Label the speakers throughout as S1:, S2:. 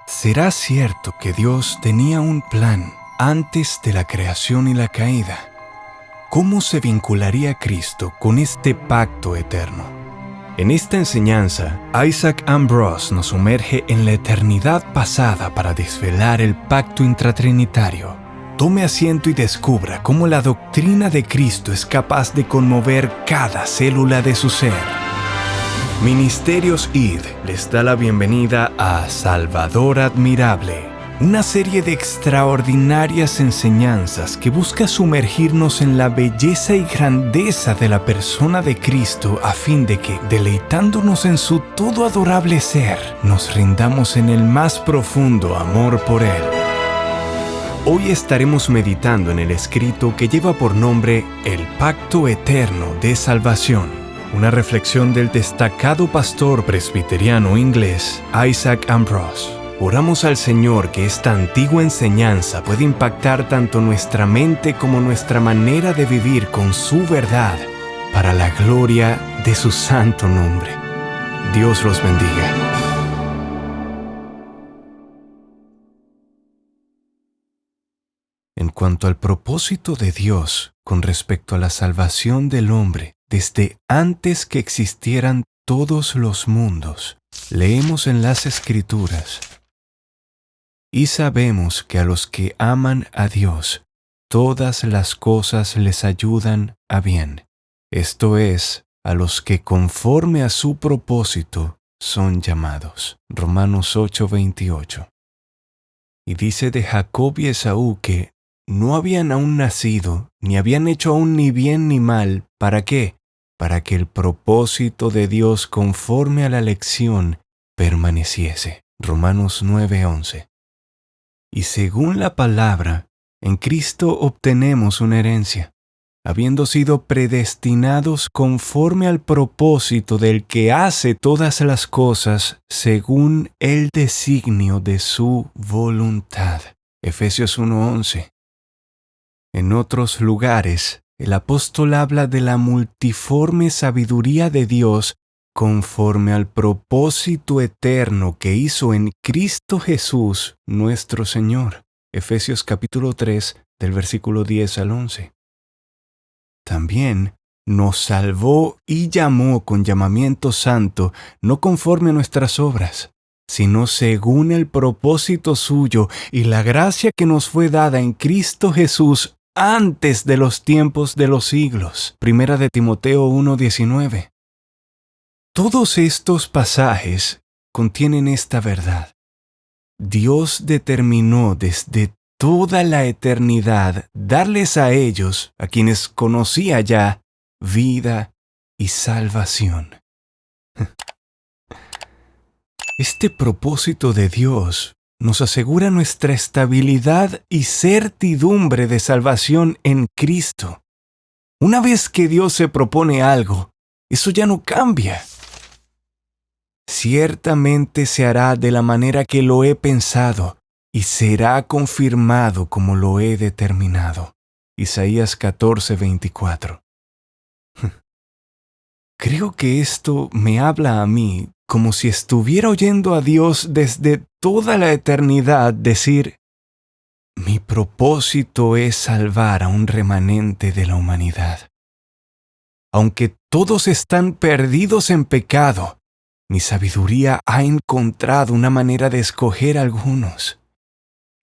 S1: ¿Será cierto que Dios tenía un plan antes de la creación y la caída? ¿Cómo se vincularía Cristo con este pacto eterno? En esta enseñanza, Isaac Ambrose nos sumerge en la eternidad pasada para desvelar el pacto intratrinitario. Tome asiento y descubra cómo la doctrina de Cristo es capaz de conmover cada célula de su ser. Ministerios ID les da la bienvenida a Salvador Admirable, una serie de extraordinarias enseñanzas que busca sumergirnos en la belleza y grandeza de la persona de Cristo a fin de que, deleitándonos en su todo adorable ser, nos rindamos en el más profundo amor por Él. Hoy estaremos meditando en el escrito que lleva por nombre El Pacto Eterno de Salvación, una reflexión del destacado pastor presbiteriano inglés Isaac Ambrose. Oramos al Señor que esta antigua enseñanza pueda impactar tanto nuestra mente como nuestra manera de vivir con su verdad, para la gloria de su santo nombre. Dios los bendiga. En cuanto al propósito de Dios con respecto a la salvación del hombre, desde antes que existieran todos los mundos, leemos en las Escrituras: y sabemos que a los que aman a Dios, todas las cosas les ayudan a bien. Esto es, a los que conforme a su propósito son llamados. Romanos 8:28. Y dice de Jacob y Esaú que no habían aún nacido, ni habían hecho aún ni bien ni mal. ¿Para qué? Para que el propósito de Dios conforme a la elección permaneciese. Romanos 9:11. Y según la palabra, en Cristo obtenemos una herencia, habiendo sido predestinados conforme al propósito del que hace todas las cosas según el designio de su voluntad. Efesios 1:11. En otros lugares, el apóstol habla de la multiforme sabiduría de Dios conforme al propósito eterno que hizo en Cristo Jesús nuestro Señor. Efesios capítulo 3, del versículo 10 al 11. También nos salvó y llamó con llamamiento santo, no conforme a nuestras obras, sino según el propósito suyo y la gracia que nos fue dada en Cristo Jesús antes de los tiempos de los siglos. Primera de Timoteo 1:19. Todos estos pasajes contienen esta verdad. Dios determinó desde toda la eternidad darles a ellos, a quienes conocía ya, vida y salvación. Este propósito de Dios nos asegura nuestra estabilidad y certidumbre de salvación en Cristo. Una vez que Dios se propone algo, eso ya no cambia. Ciertamente se hará de la manera que lo he pensado y será confirmado como lo he determinado. Isaías 14:24. Creo que esto me habla a mí como si estuviera oyendo a Dios desde toda la eternidad decir: mi propósito es salvar a un remanente de la humanidad. Aunque todos están perdidos en pecado, mi sabiduría ha encontrado una manera de escoger a algunos.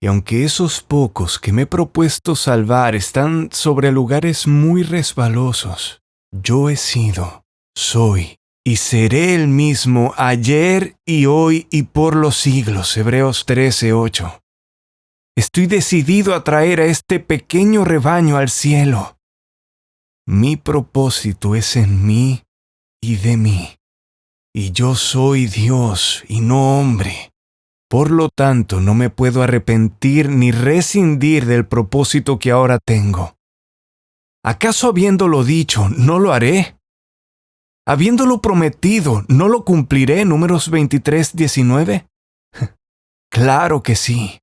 S1: Y aunque esos pocos que me he propuesto salvar están sobre lugares muy resbalosos, yo he sido, soy y seré el mismo ayer y hoy y por los siglos. Hebreos 13:8. Estoy decidido a traer a este pequeño rebaño al cielo. Mi propósito es en mí y de mí. Y yo soy Dios y no hombre. Por lo tanto, no me puedo arrepentir ni rescindir del propósito que ahora tengo. ¿Acaso habiéndolo dicho, no lo haré? Habiéndolo prometido, ¿no lo cumpliré? Números 23:19. Claro que sí.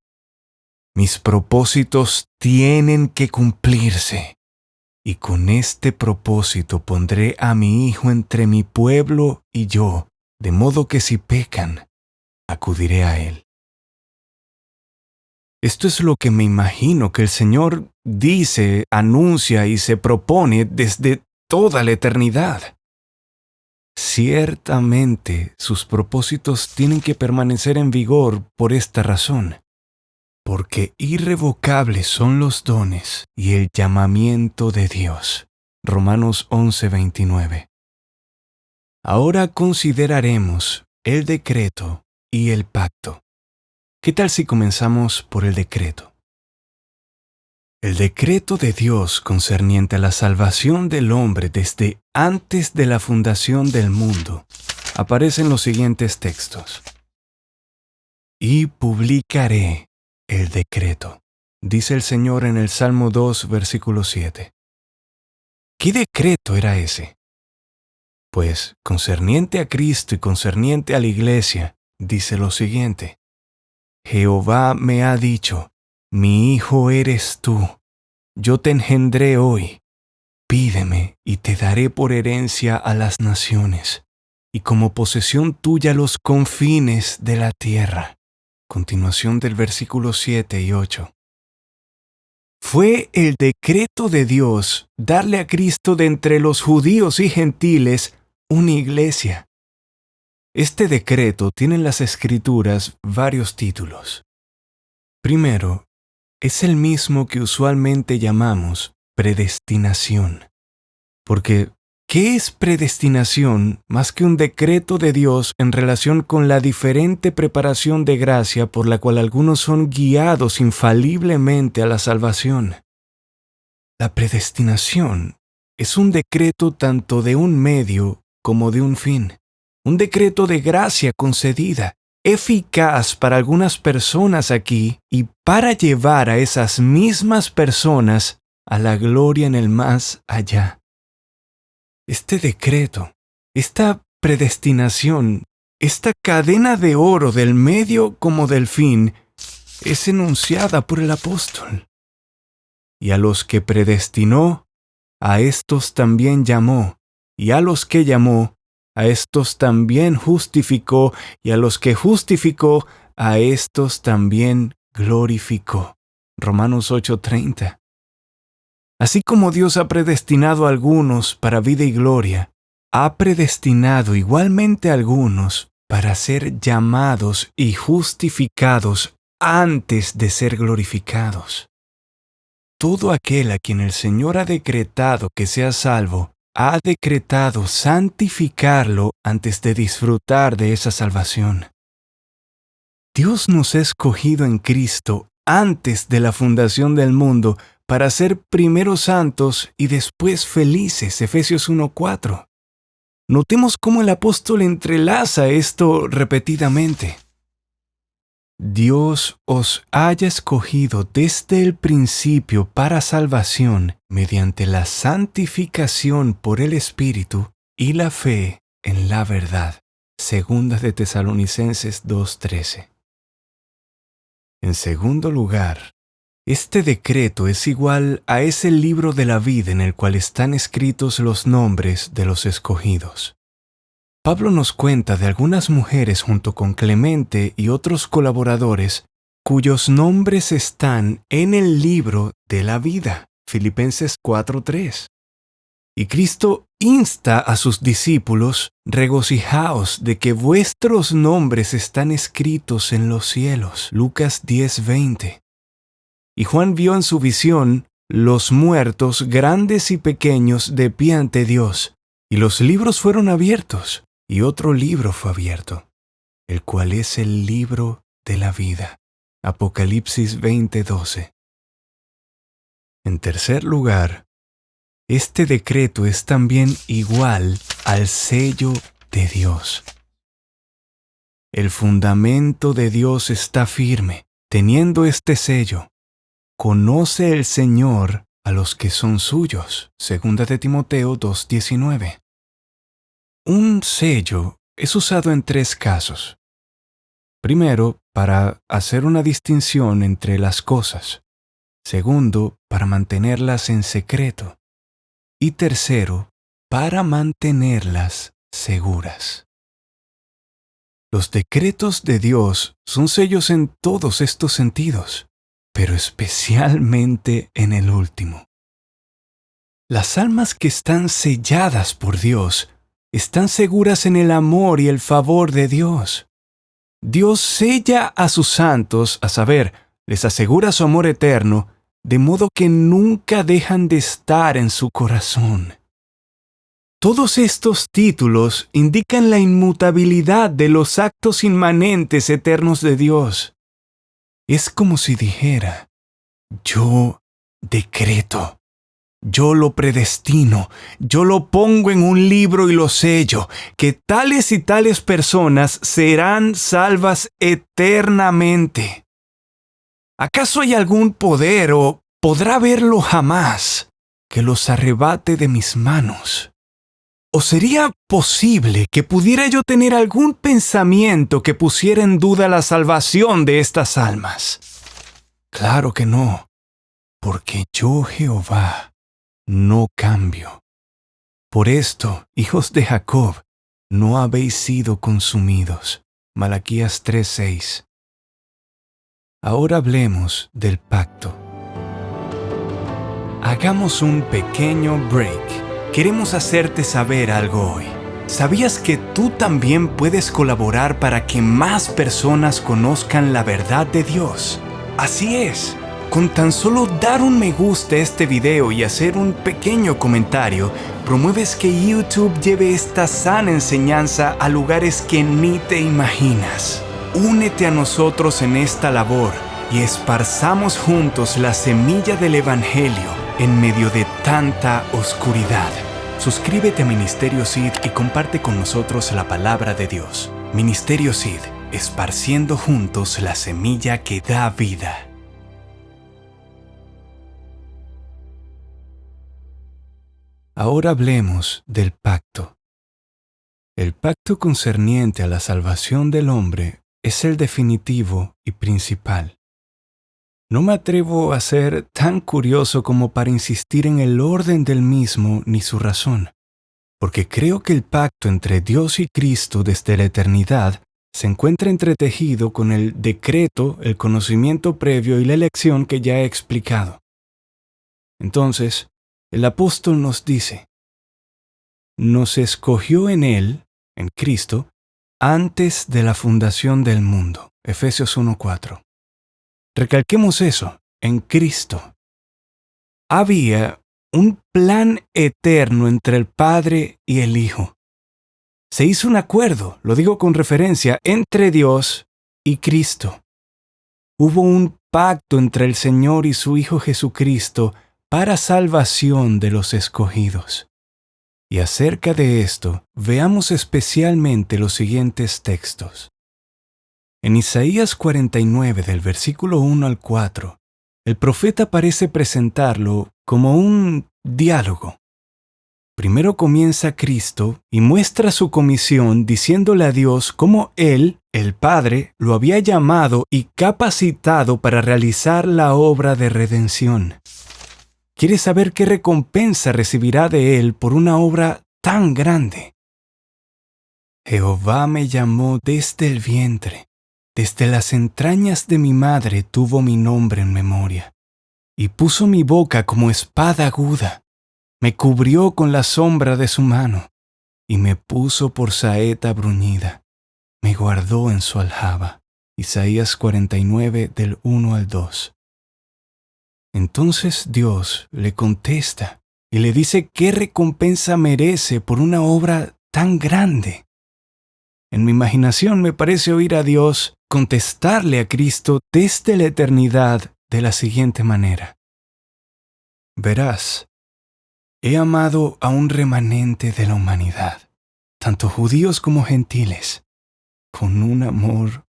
S1: Mis propósitos tienen que cumplirse. Y con este propósito pondré a mi Hijo entre mi pueblo y yo, de modo que si pecan, acudiré a Él. Esto es lo que me imagino que el Señor dice, anuncia y se propone desde toda la eternidad. Ciertamente sus propósitos tienen que permanecer en vigor por esta razón, porque irrevocables son los dones y el llamamiento de Dios. Romanos 11:29. Ahora consideraremos el decreto y el pacto. ¿Qué tal si comenzamos por el decreto? El decreto de Dios concerniente a la salvación del hombre desde antes de la fundación del mundo aparece en los siguientes textos. Y publicaré el decreto, dice el Señor en el Salmo 2, versículo 7. ¿Qué decreto era ese? Pues, concerniente a Cristo y concerniente a la Iglesia, dice lo siguiente. Jehová me ha dicho, mi hijo eres tú, yo te engendré hoy. Pídeme y te daré por herencia a las naciones, y como posesión tuya los confines de la tierra. Continuación del versículo 7 y 8. Fue el decreto de Dios darle a Cristo de entre los judíos y gentiles una iglesia. Este decreto tiene en las Escrituras varios títulos. Primero, es el mismo que usualmente llamamos predestinación. Porque, ¿qué es predestinación más que un decreto de Dios en relación con la diferente preparación de gracia por la cual algunos son guiados infaliblemente a la salvación? La predestinación es un decreto tanto de un medio como de un fin. Un decreto de gracia concedida, eficaz para algunas personas aquí y para llevar a esas mismas personas a la gloria en el más allá. Este decreto, esta predestinación, esta cadena de oro del medio como del fin, es enunciada por el apóstol. Y a los que predestinó, a estos también llamó, y a los que llamó, a estos también justificó, y a los que justificó, a estos también glorificó. Romanos 8:30. Así como Dios ha predestinado a algunos para vida y gloria, ha predestinado igualmente a algunos para ser llamados y justificados antes de ser glorificados. Todo aquel a quien el Señor ha decretado que sea salvo, ha decretado santificarlo antes de disfrutar de esa salvación. Dios nos ha escogido en Cristo antes de la fundación del mundo para ser primero santos y después felices. Efesios 1:4. Notemos cómo el apóstol entrelaza esto repetidamente. Dios os haya escogido desde el principio para salvación mediante la santificación por el Espíritu y la fe en la verdad. Segunda de Tesalonicenses 2:13. En segundo lugar, este decreto es igual a ese libro de la vida en el cual están escritos los nombres de los escogidos. Pablo nos cuenta de algunas mujeres junto con Clemente y otros colaboradores cuyos nombres están en el libro de la vida. Filipenses 4:3. Y Cristo insta a sus discípulos, regocijaos de que vuestros nombres están escritos en los cielos. Lucas 10:20. Y Juan vio en su visión los muertos, grandes y pequeños, de pie ante Dios, y los libros fueron abiertos, y otro libro fue abierto, el cual es el libro de la vida. Apocalipsis 20:12. En tercer lugar, este decreto es también igual al sello de Dios. El fundamento de Dios está firme, teniendo este sello. Conoce el Señor a los que son suyos. Segunda de Timoteo 2:19. Un sello es usado en tres casos. Primero, para hacer una distinción entre las cosas. Segundo, para mantenerlas en secreto. Y tercero, para mantenerlas seguras. Los decretos de Dios son sellos en todos estos sentidos. pero especialmente en el último. Las almas que están selladas por Dios están seguras en el amor y el favor de Dios. Dios sella a sus santos, a saber, les asegura su amor eterno, de modo que nunca dejan de estar en su corazón. Todos estos títulos indican la inmutabilidad de los actos inmanentes eternos de Dios. Es como si dijera: yo decreto, yo lo predestino, yo lo pongo en un libro y lo sello, que tales y tales personas serán salvas eternamente. ¿Acaso hay algún poder, o podrá haberlo jamás, que los arrebate de mis manos? ¿O sería posible que pudiera yo tener algún pensamiento que pusiera en duda la salvación de estas almas? Claro que no, porque yo, Jehová, no cambio. Por esto, hijos de Jacob, no habéis sido consumidos. Malaquías 3:6. Ahora hablemos del pacto. Hagamos un pequeño break. Queremos hacerte saber algo hoy. ¿Sabías que tú también puedes colaborar para que más personas conozcan la verdad de Dios? Así es. Con tan solo dar un me gusta a este video y hacer un pequeño comentario, promueves que YouTube lleve esta sana enseñanza a lugares que ni te imaginas. Únete a nosotros en esta labor y esparzamos juntos la semilla del Evangelio en medio de tanta oscuridad. Suscríbete a Ministerio Seed y comparte con nosotros la palabra de Dios. Ministerio Seed, esparciendo juntos la semilla que da vida. Ahora hablemos del pacto. El pacto concerniente a la salvación del hombre es el definitivo y principal. No me atrevo a ser tan curioso como para insistir en el orden del mismo ni su razón, porque creo que el pacto entre Dios y Cristo desde la eternidad se encuentra entretejido con el decreto, el conocimiento previo y la elección que ya he explicado. Entonces, el apóstol nos dice: nos escogió en Él, en Cristo, antes de la fundación del mundo. Efesios 1:4. Recalquemos eso, en Cristo. Había un plan eterno entre el Padre y el Hijo. Se hizo un acuerdo, lo digo con referencia, entre Dios y Cristo. Hubo un pacto entre el Señor y su Hijo Jesucristo para salvación de los escogidos. Y acerca de esto, veamos especialmente los siguientes textos. En Isaías 49, del versículo 1 al 4, el profeta parece presentarlo como un diálogo. Primero comienza Cristo y muestra su comisión diciéndole a Dios cómo Él, el Padre, lo había llamado y capacitado para realizar la obra de redención. ¿Quiere saber qué recompensa recibirá de Él por una obra tan grande? Jehová me llamó desde el vientre. Desde las entrañas de mi madre tuvo mi nombre en memoria, y puso mi boca como espada aguda, me cubrió con la sombra de su mano, y me puso por saeta bruñida, me guardó en su aljaba. Isaías 49, del 1 al 2. Entonces Dios le contesta y le dice qué recompensa merece por una obra tan grande. En mi imaginación me parece oír a Dios contestarle a Cristo desde la eternidad de la siguiente manera: verás, he amado a un remanente de la humanidad, tanto judíos como gentiles, con un amor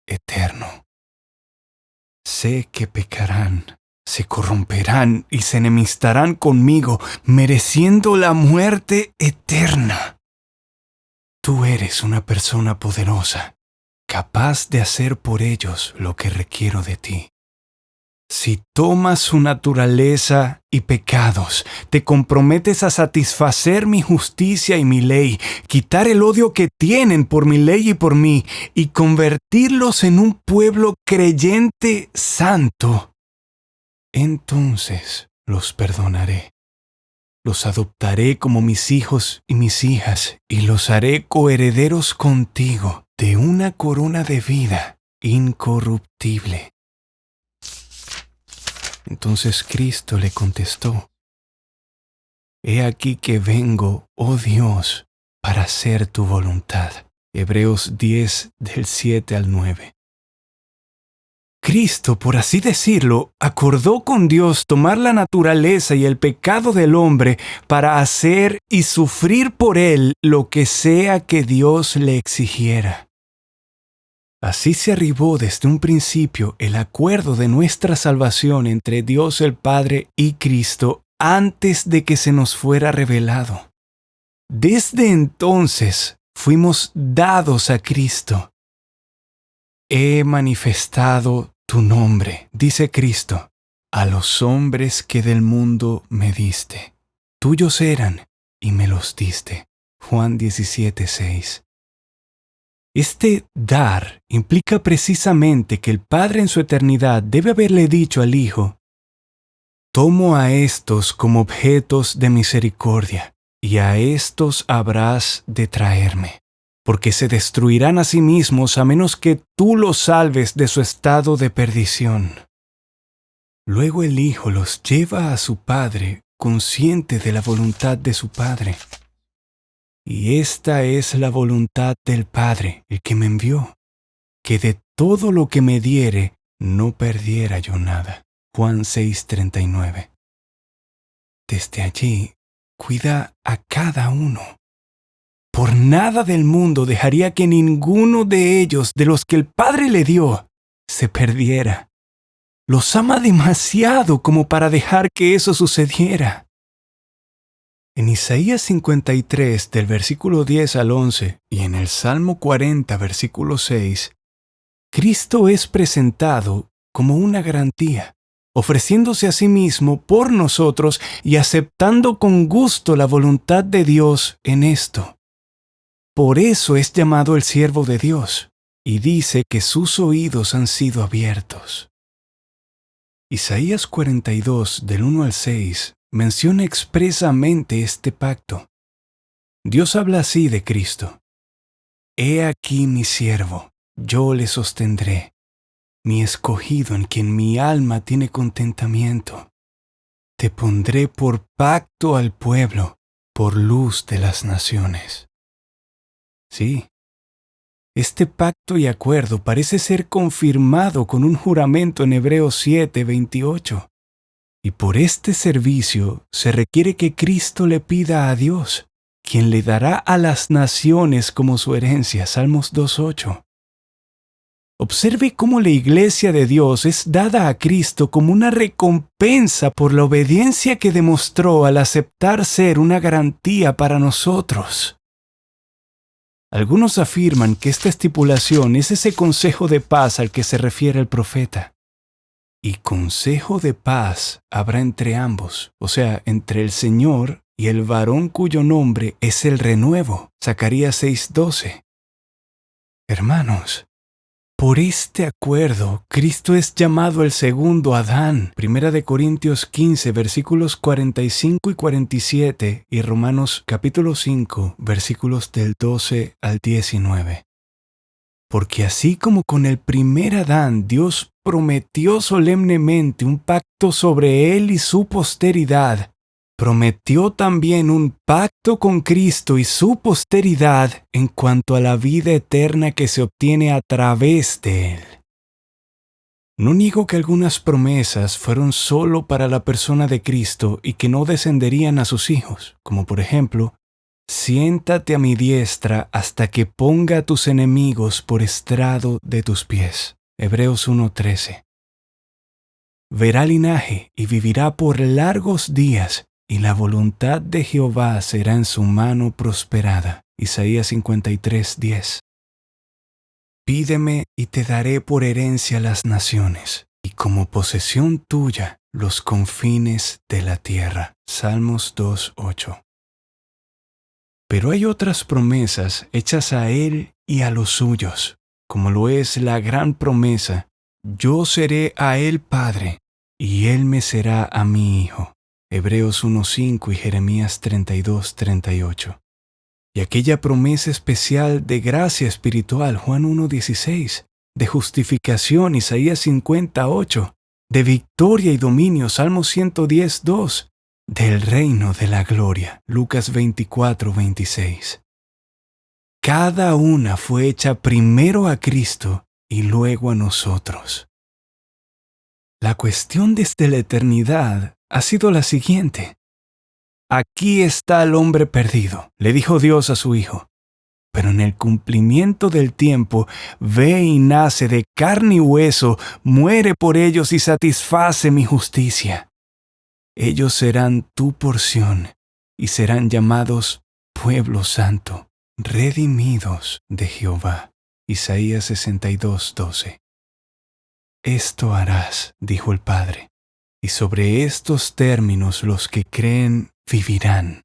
S1: eterno. Sé que pecarán, se corromperán y se enemistarán conmigo, mereciendo la muerte eterna. Tú eres una persona poderosa, capaz de hacer por ellos lo que requiero de ti. Si tomas su naturaleza y pecados, te comprometes a satisfacer mi justicia y mi ley, quitar el odio que tienen por mi ley y por mí, y convertirlos en un pueblo creyente santo, entonces los perdonaré. Los adoptaré como mis hijos y mis hijas, y los haré coherederos contigo de una corona de vida incorruptible. Entonces Cristo le contestó: He aquí que vengo, oh Dios, para hacer tu voluntad. Hebreos 10, del 7 al 9. Cristo, por así decirlo, acordó con Dios tomar la naturaleza y el pecado del hombre para hacer y sufrir por él lo que sea que Dios le exigiera. Así se arribó desde un principio el acuerdo de nuestra salvación entre Dios el Padre y Cristo antes de que se nos fuera revelado. Desde entonces fuimos dados a Cristo. He manifestado tu nombre, dice Cristo, a los hombres que del mundo me diste. Tuyos eran y me los diste. Juan 17, 6. Este dar implica precisamente que el Padre en su eternidad debe haberle dicho al Hijo: Tomo a estos como objetos de misericordia, y a estos habrás de traerme, porque se destruirán a sí mismos a menos que tú los salves de su estado de perdición. Luego el Hijo los lleva a su Padre, consciente de la voluntad de su Padre. Y esta es la voluntad del Padre, el que me envió, que de todo lo que me diere no perdiera yo nada. Juan 6:39. Desde allí, cuida a cada uno. Por nada del mundo dejaría que ninguno de ellos, de los que el Padre le dio, se perdiera. Los ama demasiado como para dejar que eso sucediera. En Isaías 53, del versículo 10 al 11, y en el Salmo 40, versículo 6, Cristo es presentado como una garantía, ofreciéndose a sí mismo por nosotros y aceptando con gusto la voluntad de Dios en esto. Por eso es llamado el siervo de Dios, y dice que sus oídos han sido abiertos. Isaías 42, del 1 al 6, menciona expresamente este pacto. Dios habla así de Cristo: He aquí mi siervo, yo le sostendré, mi escogido en quien mi alma tiene contentamiento. Te pondré por pacto al pueblo, por luz de las naciones. Sí, este pacto y acuerdo parece ser confirmado con un juramento en Hebreos 7, 28. Y por este servicio se requiere que Cristo le pida a Dios, quien le dará a las naciones como su herencia. Salmos 2:8. Observe cómo la iglesia de Dios es dada a Cristo como una recompensa por la obediencia que demostró al aceptar ser una garantía para nosotros. Algunos afirman que esta estipulación es ese consejo de paz al que se refiere el profeta. Y consejo de paz habrá entre ambos, o sea, entre el Señor y el varón cuyo nombre es el renuevo. Zacarías 6:12. Hermanos, por este acuerdo, Cristo es llamado el segundo Adán. 1 Corintios 15, versículos 45 y 47, y Romanos capítulo 5, versículos del 12 al 19. Porque así como con el primer Adán Dios prometió solemnemente un pacto sobre él y su posteridad, prometió también un pacto con Cristo y su posteridad en cuanto a la vida eterna que se obtiene a través de él. No niego que algunas promesas fueron solo para la persona de Cristo y que no descenderían a sus hijos, como por ejemplo: siéntate a mi diestra hasta que ponga a tus enemigos por estrado de tus pies. Hebreos 1:13. Verá linaje y vivirá por largos días, y la voluntad de Jehová será en su mano prosperada. Isaías 53:10. Pídeme y te daré por herencia las naciones, y como posesión tuya los confines de la tierra. Salmos 2:8. Pero hay otras promesas hechas a Él y a los suyos, como lo es la gran promesa: yo seré a Él padre, y Él me será a mí hijo. Hebreos 1:5 y Jeremías 32:38. Y aquella promesa especial de gracia espiritual, Juan 1:16, de justificación, Isaías 50:8, de victoria y dominio, Salmo 110:2, del reino de la gloria, Lucas 24:26. Cada una fue hecha primero a Cristo y luego a nosotros. La cuestión desde la eternidad ha sido la siguiente. Aquí está el hombre perdido, le dijo Dios a su Hijo. Pero en el cumplimiento del tiempo, ve y nace de carne y hueso, muere por ellos y satisface mi justicia. Ellos serán tu porción y serán llamados pueblo santo, redimidos de Jehová. Isaías 62:12. Esto harás, dijo el Padre, y sobre estos términos los que creen vivirán.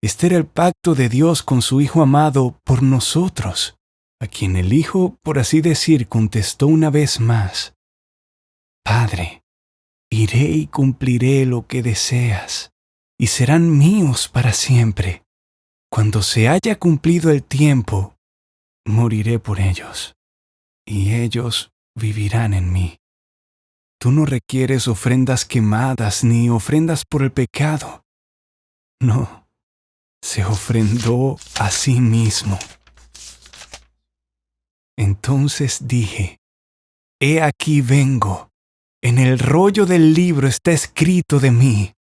S1: Este era el pacto de Dios con su Hijo amado por nosotros, a quien el Hijo, por así decir, contestó una vez más: Padre, iré y cumpliré lo que deseas, y serán míos para siempre. Cuando se haya cumplido el tiempo, moriré por ellos, y ellos vivirán en mí. Tú no requieres ofrendas quemadas ni ofrendas por el pecado. No. Se ofrendó a sí mismo. Entonces dije: He aquí vengo. En el rollo del libro está escrito de mí: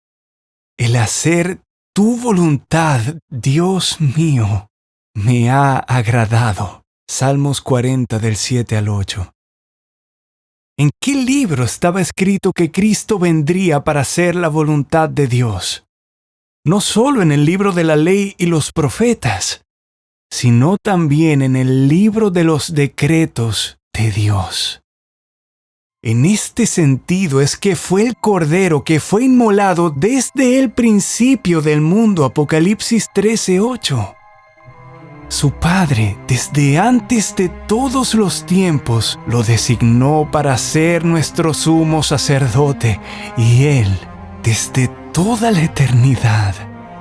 S1: el hacer tu voluntad, Dios mío, me ha agradado. Salmos 40 del 7 al 8. ¿En qué libro estaba escrito que Cristo vendría para hacer la voluntad de Dios? No solo en el libro de la ley y los profetas, sino también en el libro de los decretos de Dios. En este sentido es que fue el Cordero que fue inmolado desde el principio del mundo, Apocalipsis 13:8. Su Padre, desde antes de todos los tiempos, lo designó para ser nuestro sumo sacerdote, y Él, desde toda la eternidad,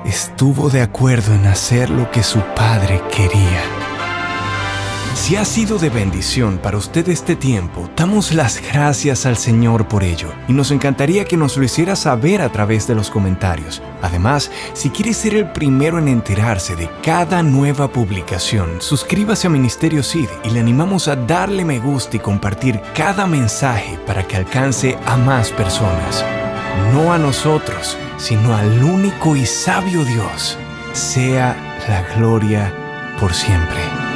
S1: estuvo de acuerdo en hacer lo que su Padre quería. Si ha sido de bendición para usted este tiempo, damos las gracias al Señor por ello, y nos encantaría que nos lo hiciera saber a través de los comentarios. Además, si quiere ser el primero en enterarse de cada nueva publicación, suscríbase a Ministerio Seed y le animamos a darle me gusta y compartir cada mensaje para que alcance a más personas. No a nosotros, sino al único y sabio Dios, sea la gloria por siempre.